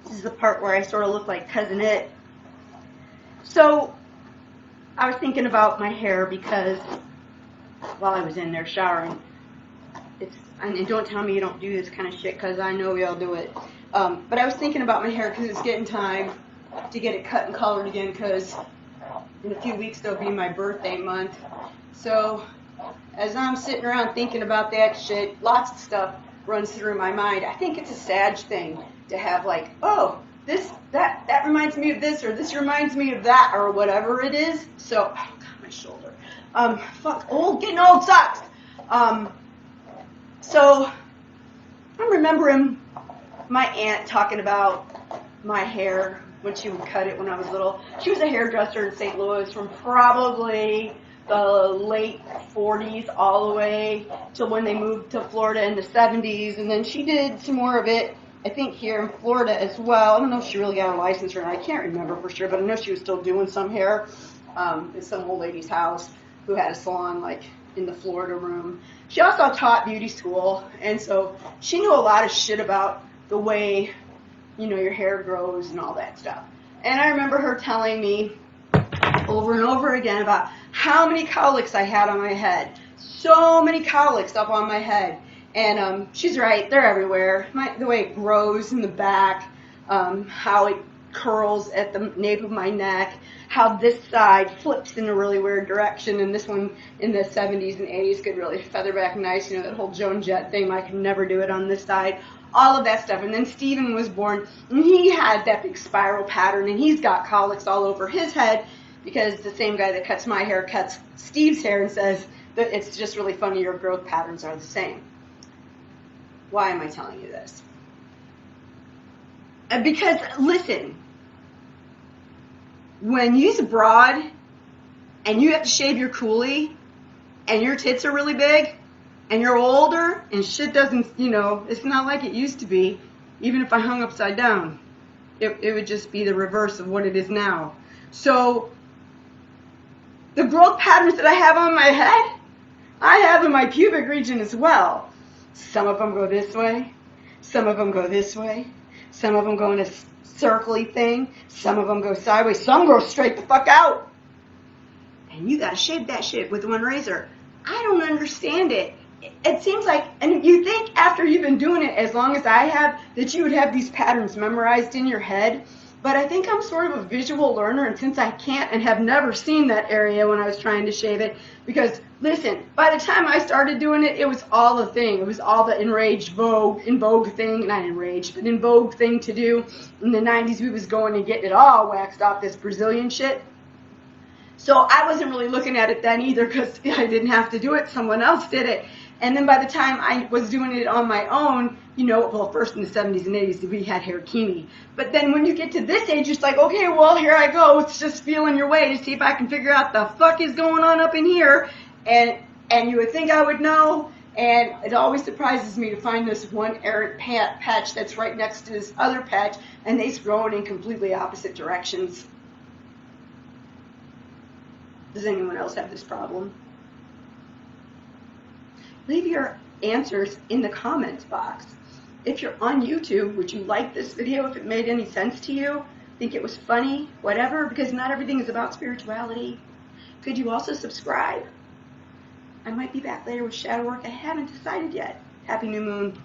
This is the part where I sort of look like Cousin It. So I was thinking about my hair because while I was in there showering, and don't tell me you don't do this kind of shit because I know we all do it. But I was thinking about my hair because it's getting time to get it cut and colored again because in a few weeks there'll be my birthday month. So as I'm sitting around thinking about that shit, lots of stuff runs through my mind. I think it's a Sag thing to have like, oh, that reminds me of this, or this reminds me of that, or whatever it is. So, oh God, my shoulder. Getting old sucks. So I'm remembering my aunt talking about my hair when she would cut it when I was little. She was a hairdresser in St. Louis from probably the late 40s all the way till when they moved to Florida in the 70s, and then she did some more of it, I think, here in Florida as well. I don't know if she really got a license or not. I can't remember for sure, but I know she was still doing some hair in some old lady's house who had a salon like in the Florida room. She also taught beauty school, and so she knew a lot of shit about the way, your hair grows and all that stuff. And I remember her telling me over and over again about how many cowlicks I had on my head. So many cowlicks up on my head. And she's right, they're everywhere. The way it grows in the back, how it curls at the nape of my neck, how this side flips in a really weird direction, and this one in the 70s and 80s could really feather back nice, that whole Joan Jett thing. I could never do it on this side. All of that stuff. And then Steven was born, and he had that big spiral pattern, and he's got cowlicks all over his head because the same guy that cuts my hair cuts Steve's hair and says that it's just really funny, your growth patterns are the same. Why am I telling you this? Because, listen, when you're broad and you have to shave your coolie and your tits are really big and you're older and shit doesn't, it's not like it used to be. Even if I hung upside down, it would just be the reverse of what it is now. So the growth patterns that I have on my head, I have in my pubic region as well. Some of them go this way, some of them go this way, some of them go in a circly thing, some of them go sideways, some go straight the fuck out. And you gotta shave that shit with one razor. I don't understand it. It seems like, and you think after you've been doing it as long as I have, that you would have these patterns memorized in your head. But I think I'm sort of a visual learner, and since I can't and have never seen that area when I was trying to shave it, because, listen, by the time I started doing it, it was all the thing. It was all the in vogue thing, not enraged, but in vogue thing to do. In the 90s, we was going and getting it all waxed off, this Brazilian shit. So I wasn't really looking at it then either because I didn't have to do it. Someone else did it. And then by the time I was doing it on my own, first in the 70s and 80s, we had hairkini. But then when you get to this age, it's like, okay, well, here I go. It's just feeling your way to see if I can figure out the fuck is going on up in here. And you would think I would know. And it always surprises me to find this one errant patch that's right next to this other patch, and they're growing in completely opposite directions. Does anyone else have this problem? Leave your answers in the comments box. If you're on YouTube, would you like this video if it made any sense to you? Think it was funny? Whatever, because not everything is about spirituality. Could you also subscribe? I might be back later with shadow work. I haven't decided yet. Happy new moon.